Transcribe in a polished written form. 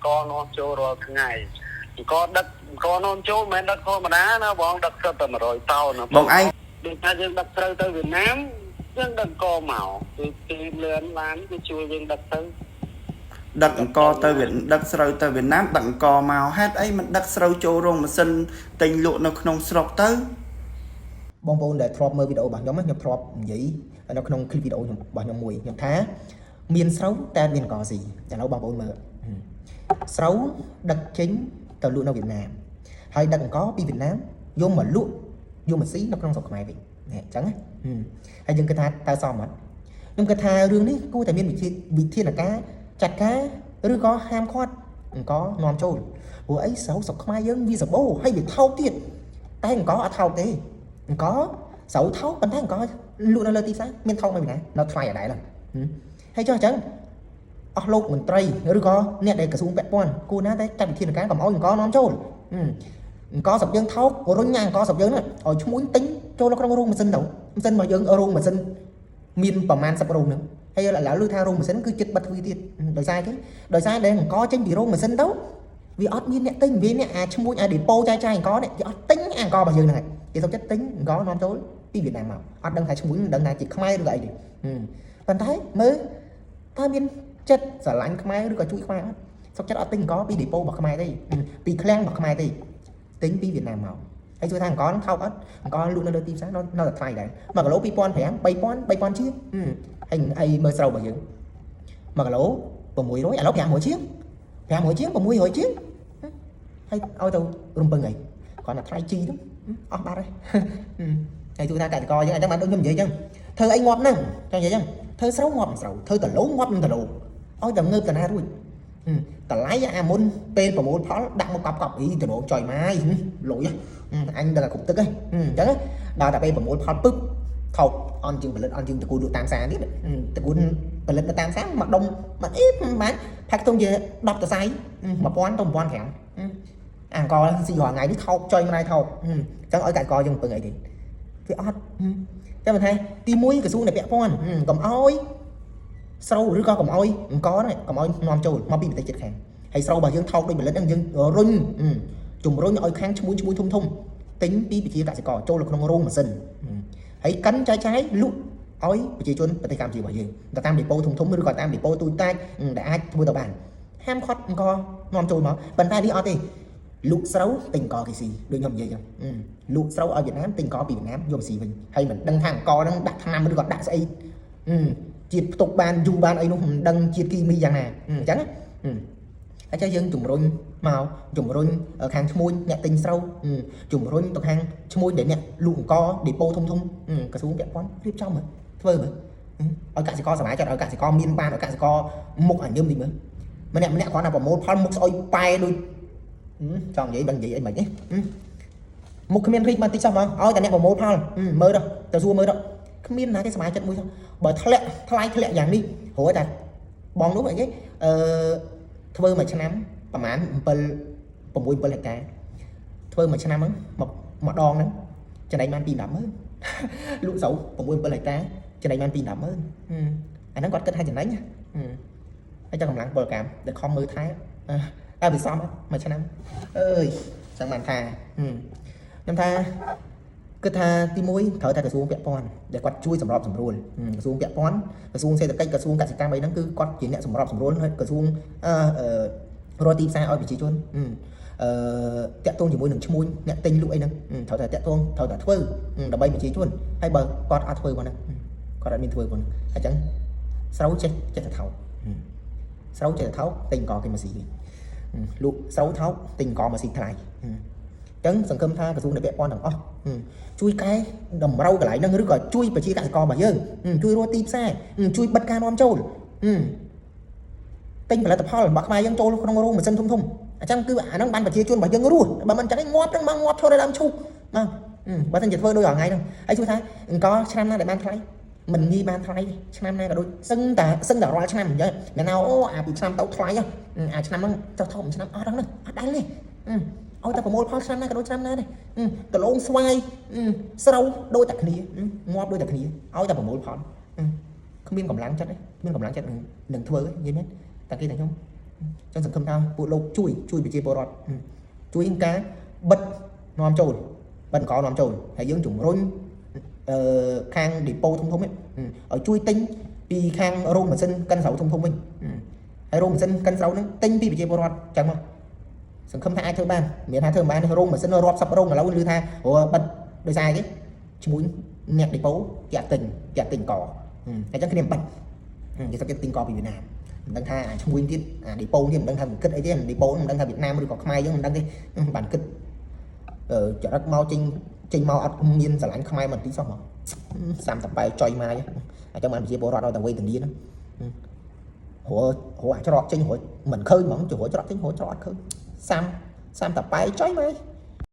có nó cho rồi ngày có đất có nó chỗ mấy đất thôi mà đá nó bọn đất sơ tầm rồi tao nó bọn anh đi thay dân đất sơ tới Việt Nam dân đất co màu từ lên lán cái chui dân đất tới đặt co tới đất sâu tới Việt Nam đặt co màu hết ấy mình đất sâu cho rong mà xin tình lụa nó không sọc tới បងប្អូនដែលធ្លាប់មើលវីដេអូរបស់ខ្ញុំខ្ញុំធ្លាប់និយាយនៅក្នុងคลิปវីដេអូរបស់ខ្ញុំមួយខ្ញុំថាមានស្រូវតែមានកស៊ីឥឡូវបងប្អូនមើលស្រូវដឹកចេញទៅលក់នៅវៀតណាមហើយដឹកអង្គពីវៀតណាមយកមកលក់យកមកស៊ីនៅក្នុងស្រុកខ្មែរវិញអញ្ចឹងហើយយើងគិតថាតើសមអត់ខ្ញុំគិតថារឿងនេះគួរតែមានវិធានការចាត់ការឬក៏ហាមឃាត់អង្គនាំចូលព្រោះអីស្រូវស្រុកខ្មែរយើងវាសម្បូរហើយវាថោកទៀតតែអង្គអត់ថោកទេអង្គស្រូវថោកប៉ុន្តែអង្គលក់នៅលើទីផ្សារមានថោកនៅណានៅថ្លៃអត់ដែរឡើយហើយចុះអញ្ចឹងអស់លោកមន្ត្រីឬក៏អ្នកដែលក្រសួងពាក់ព័ន្ធគួរណាតែចាត់វិធានការកុំឲ្យអង្គនាំចូលអង្គស្រុកយើងថោករុញញ៉ាអង្គស្រុកយើងឲ្យឈ្មោះទិញចូលនៅក្នុងរោងម៉ាស៊ីនទៅម៉ាស៊ីនរបស់យើងរោងម៉ាស៊ីនមានប្រមាណ10រោងហ្នឹងហើយឥឡូវឮថារោងម៉ាស៊ីនគឺចិត្តបាត់ទ្វីទៀតដោយសារគេដោយសារដែលអង្គចេញពីរោងម៉ាស៊ីនទៅវាអត់មានអ្នកទិញវាអ្នកឈ្មោះឌីប៉ូចាយអង្គនេះគេអត់ទិញអង្គរបស់យើងហ្នឹងហើយគេសុខចិត្តទិញអង្គនាំចូលពីវៀតណាមមកអត់ដឹងថាឈ្មោះមិនដឹងថាជាខ្មែរឬក៏អីទេប៉ុន្តែមើលតើមានចិត្តស្រឡាញ់ខ្មែរឬក៏ជួយខ្មែរអត់សុខចិត្តអត់ទិញអង្គពីឌីប៉ូរបស់ខ្មែរទេពីឃ្លាំងរបស់ខ្មែរទេទិញពីវៀតណាមមកហើយជួយថាអង្គហ្នឹងថោកអត់អង្គលក់នៅលើទីផ្សារនៅតែថ្លៃដែរ1គីឡូ2500 3000 ជាងហើយមើលស្រូវរបស់យើង1គីឡូ600ឥឡូវ500ជាង600ជាងហើយឲ្យទៅរំពឹងអីគ្រាន់តែថ្លៃជីហ្នឹងអស់បាត់ហើយហើយទូថាកសិករយើងអញ្ចឹងបានដូចខ្ញុំនិយាយអញ្ចឹងធ្វើអីងាប់ហ្នឹងចង់និយាយអញ្ចឹងធ្វើស្រូវងាប់ស្រូវធ្វើដឡូងាប់នឹងដឡូឲ្យតែងើបតាណារួចតម្លៃអាមុនពេលប្រមូលផលដាក់មកកប់អីដឡូចុយម៉ាយលុយអញដឹងតែគ្រប់ទឹកហីអញ្ចឹងដល់តែពេលប្រមូលផលពឹបថោកអន់ជាងផលិតអន់ជាងតគូលក់តាមផ្សារទៀតតគូផលិតនៅតាមផ្សារមួយដុំមិនអីបានផាក់ខ្ទង់ជា10តសៃ1000ទៅ1500អង្គស៊ីរាល់ថ្ងៃនេះថោកចុយមួយថោកអញ្ចឹងឲ្យកសិករយើងពឹងអីទេវាអត់ចាំមិនថាទី1ក្រសួងដែលពាក់ព័ន្ធកុំអោយស្រូវឬក៏កុំអោយអង្គហ្នឹងកុំអោយនាំចូលមកពីប្រទេសជិតខាងហើយស្រូវរបស់យើងថោកដូចផលិតហ្នឹងយើងរុញជំរុញឲ្យខាងឈ្មោះធំទិញពីប្រជាកសិករចូលក្នុងរោងម៉ាស៊ីនហើយកិនចាយលក់ឲ្យប្រជាជនប្រទេសកម្ពុជារបស់យើងទៅតាមឌីប៉ូធំឬក៏តាមឌីប៉ូទូចតាចដែលអាចធ្វើទៅបានហាមឃាត់អង្គនាំចូលមកប៉ុន្តែនេះអត់ទេលក់ស្រូវទិញអង្គគេស៊ីដូចខ្ញុំនិយាយអញ្ចឹងលក់ស្រូវឲ្យវៀតណាមទិញអង្គពីវៀតណាមយកស៊ីវិញហើយមិនដឹងថាអង្គហ្នឹងដាក់ថ្នាំឬក៏ដាក់ស្អីជាតិផ្ទុកបានយូរបានអីនោះមិនដឹងជាតិគីមីយ៉ាងណាអញ្ចឹងហើយយើងជំរុញមកជំរុញខាងឈ្មួញអ្នកទិញស្រូវជំរុញទៅខាងឈ្មួញដែលអ្នកលក់អង្គឌីប៉ូធំក្រសួងពាក់ព័ន្ធរៀបចំមើលធ្វើមើលឲ្យកសិករសមាជិកឲ្យកសិករមានបានឲ្យកសិករមុខអញញឹមតិចមើលម្នាក់គ្រាន់តែប្រមូលផលមុខស្អុយប៉ែដូចចង់និយាយដឹងនិយាយអីមិនទេមុខគ្មានរីកបានតិចសោះហ្មងឲ្យតែអ្នកប្រមូលផលមើលទៅសួរមើលគ្មានណាទេសមាជិកមួយសោះបើថ្លាក់ថ្លៃធ្លាក់យ៉ាងនេះព្រោះតែបងនោះអីគេធ្វើមួយឆ្នាំប្រហែល6 7ហិកតាធ្វើមួយឆ្នាំហ្នឹងមកដងហ្នឹងចំណេញបាន2 100000លក់ស្រូវ6 7ហិកតាចំណេញបាន2 100000អាហ្នឹងគាត់គិតថាចំណេញហើយចង់កម្លាំងពលកម្មដែលខំមើលថែវាសមមួយឆ្នាំអើយចឹងបានថាខ្ញុំថាគិតថាទី1ត្រូវតែក្រសួងពាក់ព័ន្ធដែលគាត់ជួយសម្របសម្រួលក្រសួងពាក់ព័ន្ធក្រសួងសេដ្ឋកិច្ចក្រសួងកសិកម្មអីហ្នឹងគឺគាត់ជាអ្នកសម្របសម្រួលហើយក្រសួងរកទីផ្សារឲ្យប្រជាជនតាក់ទងជាមួយនឹងឈ្មោះអ្នកទិញលក់អីហ្នឹងត្រូវតែតាក់ទងត្រូវតែធ្វើដើម្បីប្រជាជនហើយបើគាត់អត់ធ្វើប៉ុណ្ណឹងគាត់អត់មានធ្វើប៉ុណ្ណឹងអញ្ចឹងស្រូវចេះតែថោកស្រូវចេះតែថោកទិញអង្គគេមកស៊ីលក់ស្រូវថោកទិញអង្គមកស៊ីថ្លៃចឹងសង្ឃឹមថាក្រសួងដែលពាក់ព័ន្ធទាំងអស់ជួយកែតម្រូវកន្លែងហ្នឹងឬក៏ជួយប្រជាកសិកររបស់យើងជួយរកទីផ្សារជួយបិទការនាំចូលទិញផលិតផលរបស់ខ្មែរយើងចូលក្នុងរោងម៉ាស៊ីនធំអញ្ចឹងគឺអាហ្នឹងបានប្រជាជនរបស់យើងរស់បើមិនចឹងងាប់ហ្នឹងមកងាប់ឈរនៅដើមឈូកបើមិនជាធ្វើដូចថ្ងៃហ្នឹងហើយជួយថាអង្គឆ្នាំណាដែលបានថ្លៃមិនងាយបានថ្លៃឆ្នាំណាក៏ដូចសឹងតែរាល់ឆ្នាំអញ្ចឹងមែនណាអូអាពីឆ្នាំទៅថ្លៃអាឆ្នាំហ្នឹងចុះថោកមួយឆ្នាំអត់ហ្នឹងអត់ដែរទេឲ្យតែប្រមូលផលឆ្នាំណាក៏ដូចឆ្នាំណាដែរដលងស្វាយស្រូវដូចតែគ្នាងាប់ដូចតែគ្នាឲ្យតែប្រមូលផលគ្មានកម្លាំងចិត្តទេគ្មានកម្លាំងចិត្តនឹងធ្វើនិយាយមែនតែគេតែខ្ញុំ ចឹងសង្ឃឹមថាពួកលោកជួយប្រជាពលរដ្ឋជួយការបិទនាំចូលបិទកនាំចូលហើយយើងជំរុញខាង depot ធំៗឲ្យជួយទិញពីខាងរោងម៉ាស៊ីនកិនស្រូវធំវិញហើយរោងម៉ាស៊ីនកិនស្រូវហ្នឹងទិញពីប្រជាពលរដ្ឋចឹងមកសង្ឃឹមថាអាចធ្វើបានមានថាធ្វើបានរោងម៉ាស៊ីនរាប់សិបរោងឥឡូវឮថាបិទដោយសារអីគេឈ្មោះអ្នក depot ចាក់ទិញកហើយចឹងគ្នាបាច់គេថាគេទិញកពីវៀតណាមមិនដឹងថាឈ្មោះទៀតdepot ទៀតមិនដឹងថាគិតអីទេ depot មិនដឹងថាវៀតណាមឬក៏ខ្មែរយើងមិនដឹងទេបានគិតចរិតមកចេញមកអត់មានស្រឡាញ់ខ្មែរមិនទីសោះមកសាំតបែចុយមកអញ្ចឹងបានប្រជាពលរដ្ឋឲ្យតែវេទនាហ្នឹងព្រោះអាចច្រកចេញរួចមិនឃើញហ្មងច្រកចេញរួចច្រកអត់ឃើញសាំតបែចុយមក